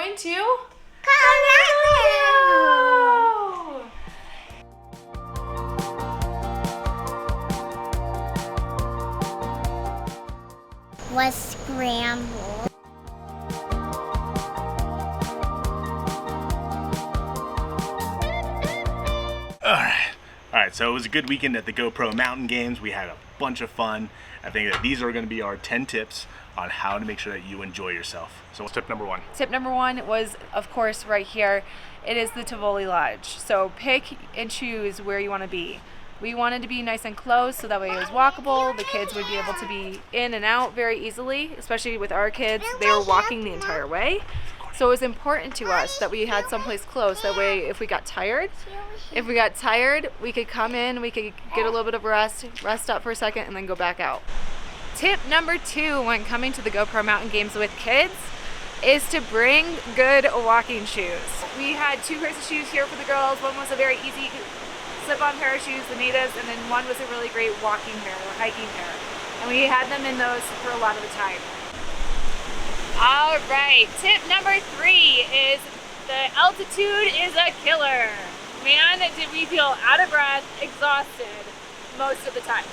going to Colorado! Was scrambled. Alright, so it was a good weekend at the GoPro Mountain Games. We had a bunch of fun. I think that these are going to be our 10 tips on how to make sure that you enjoy yourself. So what's tip number one? Tip number one was, of course, right here. It is the Tivoli Lodge. So pick and choose where you want to be. We wanted to be nice and close so that way it was walkable. The kids would be able to be in and out very easily, especially with our kids. They were walking the entire way. So it was important to us that we had someplace close. That way if we got tired, we could come in, we could get a little bit of rest up for a second, and then go back out. Tip number two when coming to the GoPro Mountain Games with kids is to bring good walking shoes. We had two pairs of shoes here for the girls. One was a very easy slip-on pair of shoes, the natives, and then one was a really great walking pair or hiking pair. And we had them in those for a lot of the time. All right, tip number three is the altitude is a killer. Man, did we feel out of breath, exhausted most of the time.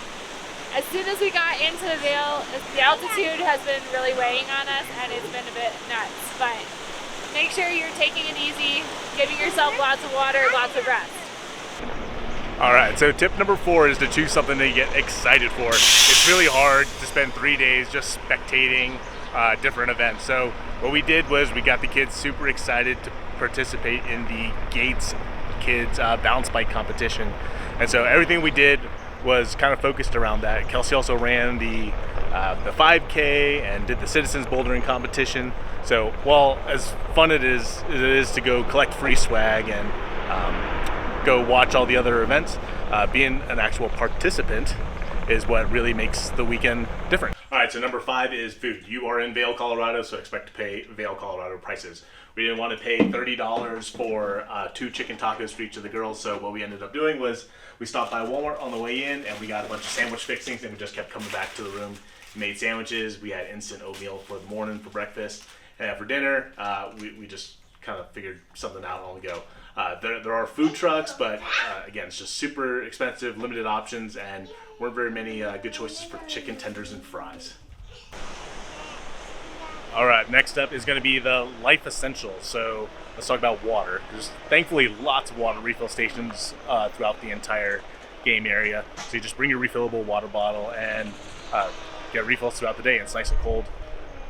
As soon as we got into the Vail, the altitude has been really weighing on us and it's been a bit nuts. But make sure you're taking it easy, giving yourself lots of water, lots of rest. Alright, so tip number four is to choose something that you get excited for. It's really hard to spend 3 days just spectating different events. So what we did was we got the kids super excited to participate in the Gates Kids bounce bike competition. And so everything we did was kind of focused around that. Kelsey also ran the 5K and did the citizens bouldering competition. So while as fun it is to go collect free swag and go watch all the other events, being an actual participant is what really makes the weekend different. All right, so number 5 is food. You are in Vail, Colorado, so expect to pay Vail, Colorado prices. We didn't want to pay $30 for 2 chicken tacos for each of the girls, so what we ended up doing was we stopped by Walmart on the way in and we got a bunch of sandwich fixings and we just kept coming back to the room. We made sandwiches, we had instant oatmeal for the morning for breakfast, and for dinner, we just kind of figured something out on the go. There are food trucks, but again, it's just super expensive, limited options, and weren't very many good choices for chicken tenders and fries. All right, next up is going to be the life essentials. So let's talk about water. There's thankfully lots of water refill stations throughout the entire game area. So you just bring your refillable water bottle and get refills throughout the day. It's nice and cold.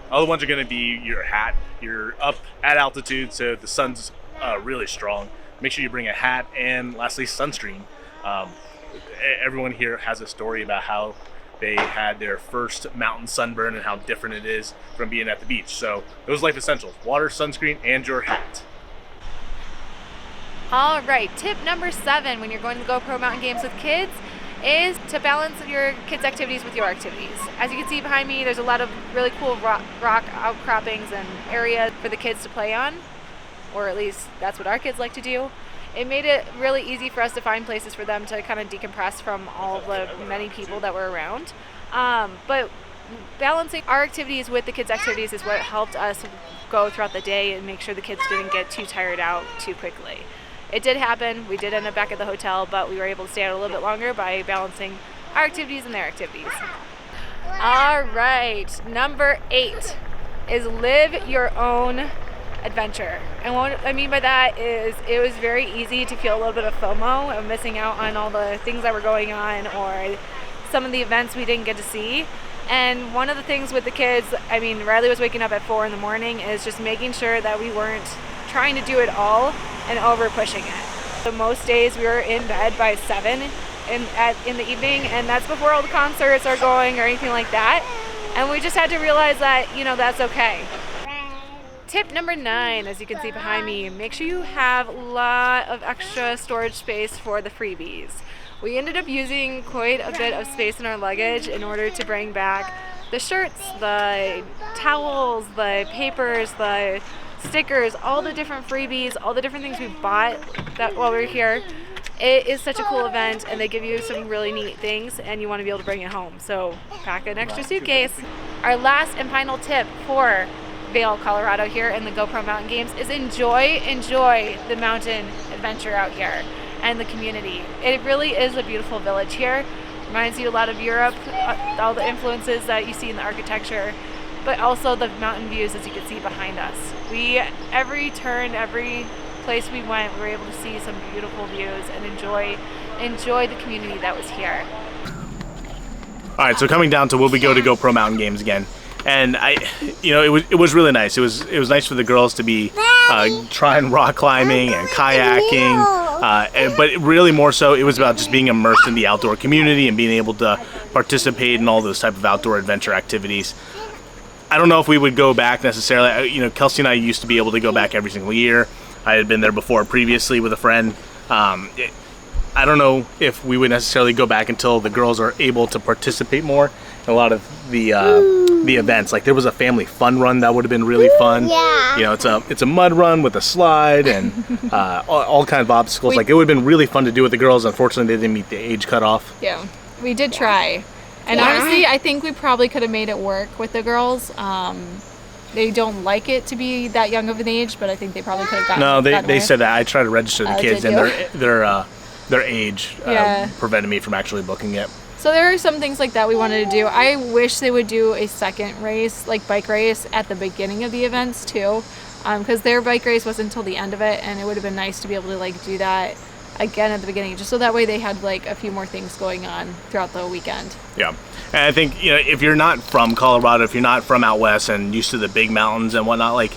Other ones are going to be your hat. You're up at altitude, so the sun's really strong. Make sure you bring a hat, and lastly, sunscreen. Everyone here has a story about how they had their first mountain sunburn and how different it is from being at the beach. So those life essentials: water, sunscreen, and your hat. All right, tip number 7 when you're going to the GoPro Mountain Games with kids is to balance your kids' activities with your activities. As you can see behind me, there's a lot of really cool rock outcroppings and areas for the kids to play on, or at least that's what our kids like to do. It made it really easy for us to find places for them to kind of decompress from all the many people that were around. But balancing our activities with the kids' activities is what helped us go throughout the day and make sure the kids didn't get too tired out too quickly. It did happen. We did end up back at the hotel, but we were able to stay out a little bit longer by balancing our activities and their activities. All right, number 8 is live your own adventure. And what I mean by that is it was very easy to feel a little bit of FOMO of missing out on all the things that were going on or some of the events we didn't get to see. And one of the things with the kids, I mean, Riley was waking up at 4 in the morning, is just making sure that we weren't trying to do it all and over pushing it. So most days we were in bed by 7 in the evening, and that's before all the concerts are going or anything like that. And we just had to realize that, that's okay. Tip number 9, as you can see behind me, make sure you have a lot of extra storage space for the freebies. We ended up using quite a bit of space in our luggage in order to bring back the shirts, the towels, the papers, the stickers, all the different freebies, all the different things we bought that while we were here. It is such a cool event, and they give you some really neat things, and you want to be able to bring it home. So pack an extra suitcase. Our last and final tip for Vail, Colorado here in the GoPro Mountain Games is enjoy the mountain adventure out here and the community. It really is a beautiful village here. Reminds you a lot of Europe, all the influences that you see in the architecture, but also the mountain views, as you can see behind us. Every turn, every place we went, we were able to see some beautiful views and enjoy the community that was here. All right, so coming down to will we go to GoPro Mountain Games again? And it was really nice. It was nice for the girls to be trying rock climbing and kayaking, but really more so it was about just being immersed in the outdoor community and being able to participate in all those type of outdoor adventure activities. I don't know if we would go back necessarily. Kelsey and I used to be able to go back every single year. I had been there before previously with a friend. I don't know if we would necessarily go back until the girls are able to participate more in a lot of the events. Like there was a family fun run that would have been really fun. Yeah. It's a mud run with a slide and all kinds of obstacles. Like it would have been really fun to do with the girls. Unfortunately, they didn't meet the age cutoff. Yeah, we did try. And honestly, I think we probably could have made it work with the girls. They don't like it to be that young of an age, but I think they probably could have gotten. No, they said that. I tried to register the kids, and their age prevented me from actually booking it. So there are some things like that we wanted to do. I wish they would do a second race, like bike race, at the beginning of the events too, because their bike race wasn't until the end of it, and it would have been nice to be able to like do that again at the beginning, just so that way they had like a few more things going on throughout the weekend. Yeah, and I think if you're not from Colorado, if you're not from out west and used to the big mountains and whatnot, like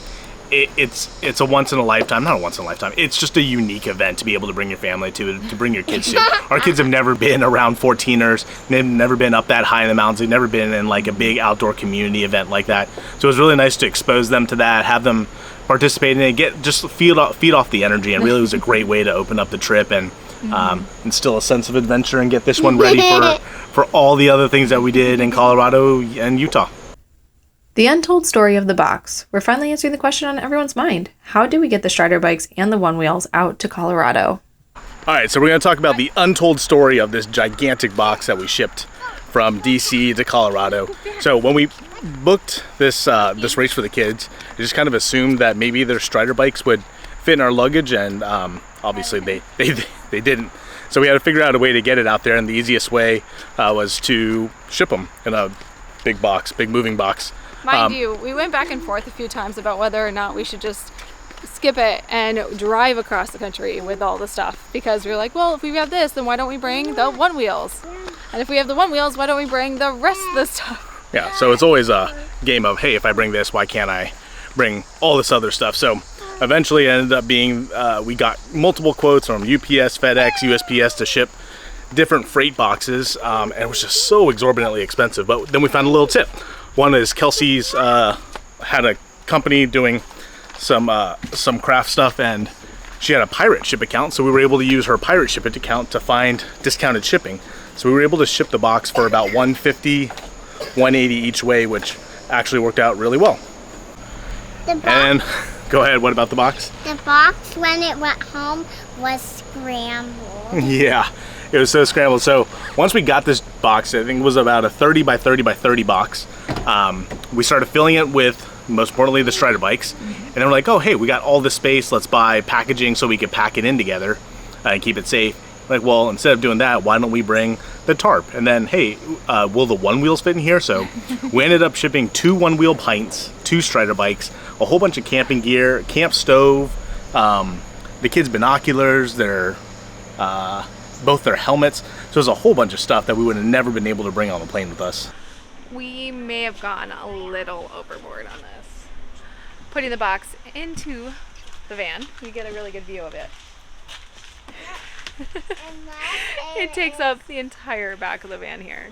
it's a once in a lifetime, not a once in a lifetime. It's just a unique event to be able to bring your family to bring your kids to. Our kids have never been around 14ers. They've never been up that high in the mountains. They've never been in like a big outdoor community event like that. So it was really nice to expose them to that, have them participate in it, feed off the energy, and really was a great way to open up the trip and instill a sense of adventure and get this one ready for all the other things that we did in Colorado and Utah. The untold story of the box. We're finally answering the question on everyone's mind. How do we get the Strider bikes and the one wheels out to Colorado? All right, so we're going to talk about the untold story of this gigantic box that we shipped from DC to Colorado. So when we booked this race for the kids, I just kind of assumed that maybe their Strider bikes would fit in our luggage, and obviously they didn't. So we had to figure out a way to get it out there, and the easiest way was to ship them in a big moving box. Mind you, we went back and forth a few times about whether or not we should just skip it and drive across the country with all the stuff, because we were like, well, if we have this, then why don't we bring the one wheels? And if we have the one wheels, why don't we bring the rest of the stuff? Yeah, so it's always a game of, hey, if I bring this, why can't I bring all this other stuff? So eventually it ended up being, we got multiple quotes from UPS, FedEx, USPS to ship different freight boxes, and it was just so exorbitantly expensive. But then we found a little tip. One is Kelsey's had a company doing some craft stuff, and she had a pirate ship account, so we were able to use her pirate ship account to find discounted shipping. So we were able to ship the box for about $150, $180 each way, which actually worked out really well. And go ahead, what about the box? The box, when it went home, was scrambled. Yeah, it was so scrambled. So once we got this box, I think it was about a 30 by 30 by 30 box. We started filling it with, most importantly, the Strider bikes. And then we're like, oh, hey, we got all this space. Let's buy packaging so we could pack it in together and keep it safe. Like, well, instead of doing that, why don't we bring the tarp? And then, hey, will the one wheels fit in here? So we ended up shipping 2 one-wheel pints, 2 Strider bikes, a whole bunch of camping gear, camp stove, the kids' binoculars, both their helmets. So there's a whole bunch of stuff that we would have never been able to bring on the plane with us. We may have gone a little overboard on this. Putting the box into the van, you get a really good view of it. It takes up the entire back of the van here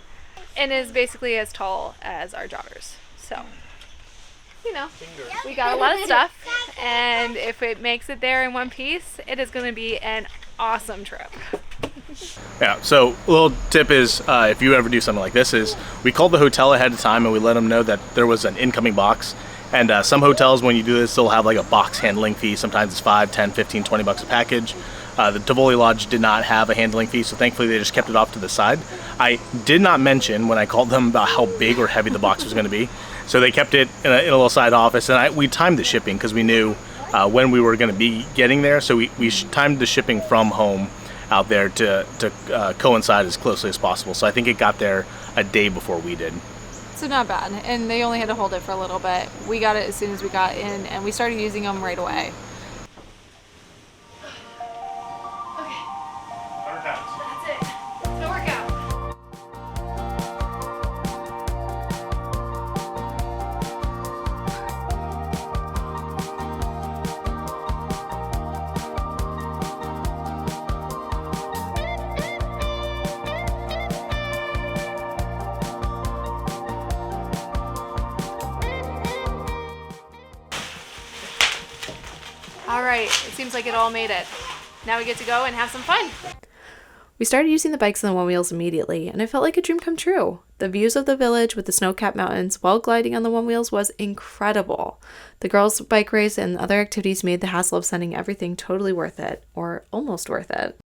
and is basically as tall as our joggers. So, we got a lot of stuff, and if it makes it there in one piece, it is going to be an awesome trip. Yeah, so a little tip is, if you ever do something like this, is we called the hotel ahead of time and we let them know that there was an incoming box. And some hotels, when you do this, they'll have like a box handling fee. Sometimes it's $5, $10, $15, $20 a package. The Tivoli Lodge did not have a handling fee, so thankfully they just kept it off to the side. I did not mention when I called them about how big or heavy the box was going to be. So they kept it in a little side office, and we timed the shipping because we knew when we were going to be getting there. So we timed the shipping from home out there to coincide as closely as possible. So I think it got there a day before we did. So not bad, and they only had to hold it for a little bit. We got it as soon as we got in, and we started using them right away. Okay. 100 pounds. That's it. It's a workout. All right, it seems like it all made it. Now we get to go and have some fun. We started using the bikes and the one wheels immediately, and it felt like a dream come true. The views of the village with the snow-capped mountains while gliding on the one wheels was incredible. The girls' bike race and other activities made the hassle of sending everything totally worth it, or almost worth it.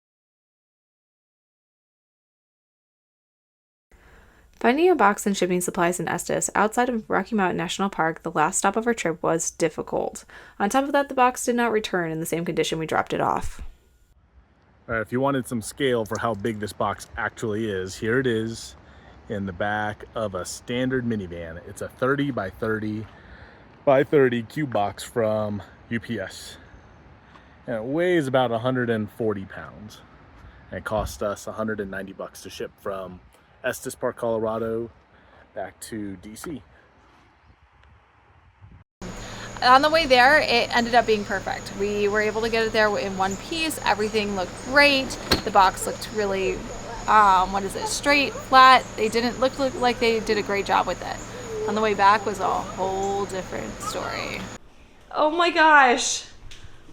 Finding a box and shipping supplies in Estes outside of Rocky Mountain National Park, the last stop of our trip, was difficult. On top of that, the box did not return in the same condition we dropped it off. All right, if you wanted some scale for how big this box actually is, here it is in the back of a standard minivan. It's a 30 by 30 by 30 cube box from UPS. And it weighs about 140 pounds. And it cost us $190 to ship from Estes Park, Colorado, back to DC. On the way there, it ended up being perfect. We were able to get it there in one piece. Everything looked great. The box looked really, straight, flat. They didn't look like they did a great job with it. On the way back was a whole different story. Oh my gosh.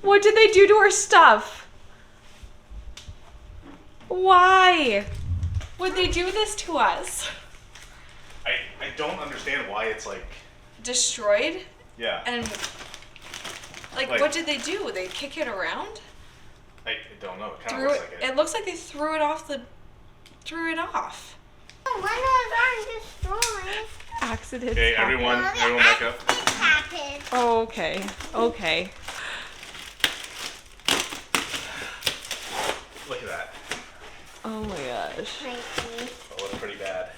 What did they do to our stuff? Why would they do this to us? I don't understand why it's like... Destroyed? Yeah. And like what did they do? They kick it around? I don't know. It kind of looks like it. It looks like they threw it off. When was destroyed? Accidents. Okay, everyone back up. Accidents happened. Oh, okay. Okay. Look at that. Oh my gosh. Oh, that's pretty bad.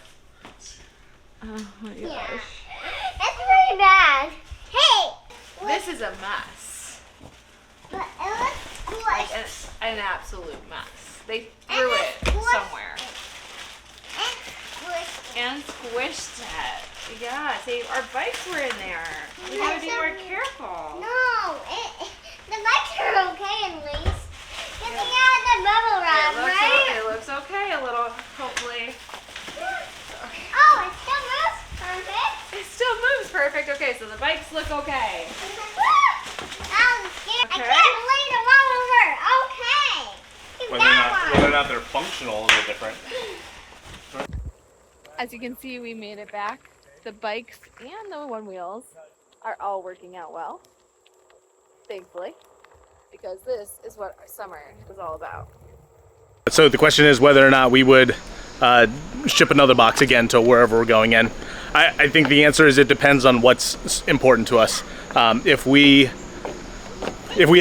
Oh my Yeah. gosh. That's pretty bad. Hey! This is a mess. But it looks Like squished. an absolute mess. They threw it somewhere. And squished. And squished it. Yeah, see, our bikes were in there. We gotta be more careful. No, the bikes are okay at least. Get me out of the bubble wrap, right? It looks okay a little, hopefully. Oh, it still moves perfect. It still moves perfect. Okay, so the bikes look okay. I'm scared. Okay. I can't believe the one over. Okay. Keep that Whether one. or not they're functional is different. As you can see, we made it back. The bikes and the one wheels are all working out well, thankfully, because this is what our summer is all about. So the question is whether or not we would ship another box again to wherever we're going in. I think the answer is it depends on what's important to us. If we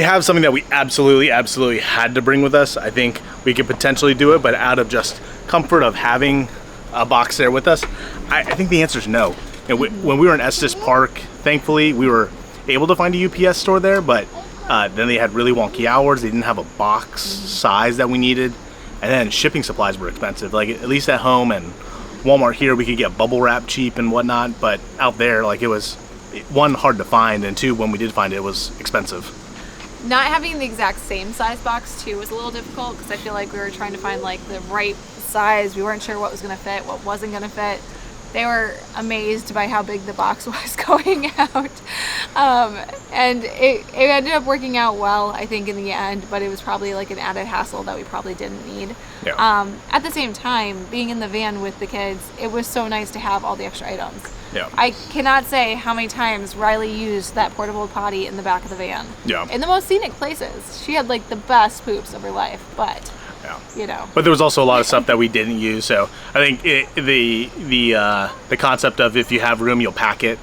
have something that we absolutely had to bring with us, I think we could potentially do it, but out of just comfort of having a box there with us, I think the answer is no. And when we were in Estes Park, thankfully we were able to find a UPS store there, but then they had really wonky hours. They didn't have a box size that we needed, and then shipping supplies were expensive. Like at least at home and Walmart here, we could get bubble wrap cheap and whatnot, but out there, like it was, one, hard to find, and two, when we did find it, it was expensive. Not having the exact same size box too was a little difficult because I feel like we were trying to find like the right size. We weren't sure what was going to fit, what wasn't going to fit. They were amazed by how big the box was going out. And it ended up working out well, I think, in the end, but it was probably like an added hassle that we probably didn't need. Yeah. At the same time, being in the van with the kids, it was so nice to have all the extra items. Yeah. I cannot say how many times Riley used that portable potty in the back of the van. Yeah. In the most scenic places. She had like the best poops of her life, but you know. But there was also a lot of stuff that we didn't use, so I think the concept of if you have room, you'll pack it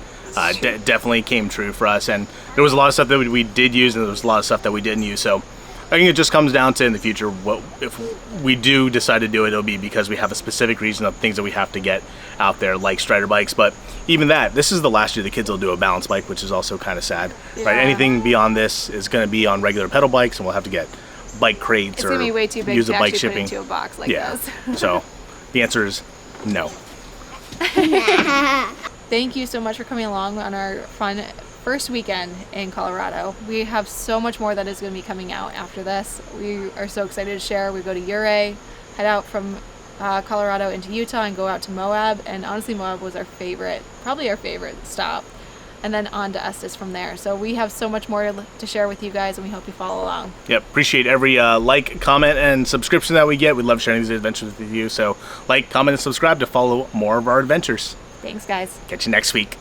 definitely came true for us. And there was a lot of stuff that we did use, and there was a lot of stuff that we didn't use. So I think it just comes down to, in the future, what if we do decide to do it, it'll be because we have a specific reason of things that we have to get out there, like Strider bikes. But even that, this is the last year the kids will do a balance bike, which is also kind of sad. Right? Anything beyond this is going to be on regular pedal bikes, and we'll have to get bike crates or gonna be way too big use to a bike actually shipping. put into a box like this. So the answer is no. Thank you so much for coming along on our fun first weekend in Colorado. We have so much more that is going to be coming out after this. We are so excited to share. We go to Ouray, head out from Colorado into Utah, and go out to Moab. And honestly, Moab was our favorite, probably our favorite stop. And then on to Estes from there. So we have so much more to share with you guys, and we hope you follow along. Yep, appreciate every like, comment, and subscription that we get. We love sharing these adventures with you. So like, comment, and subscribe to follow more of our adventures. Thanks, guys. Catch you next week.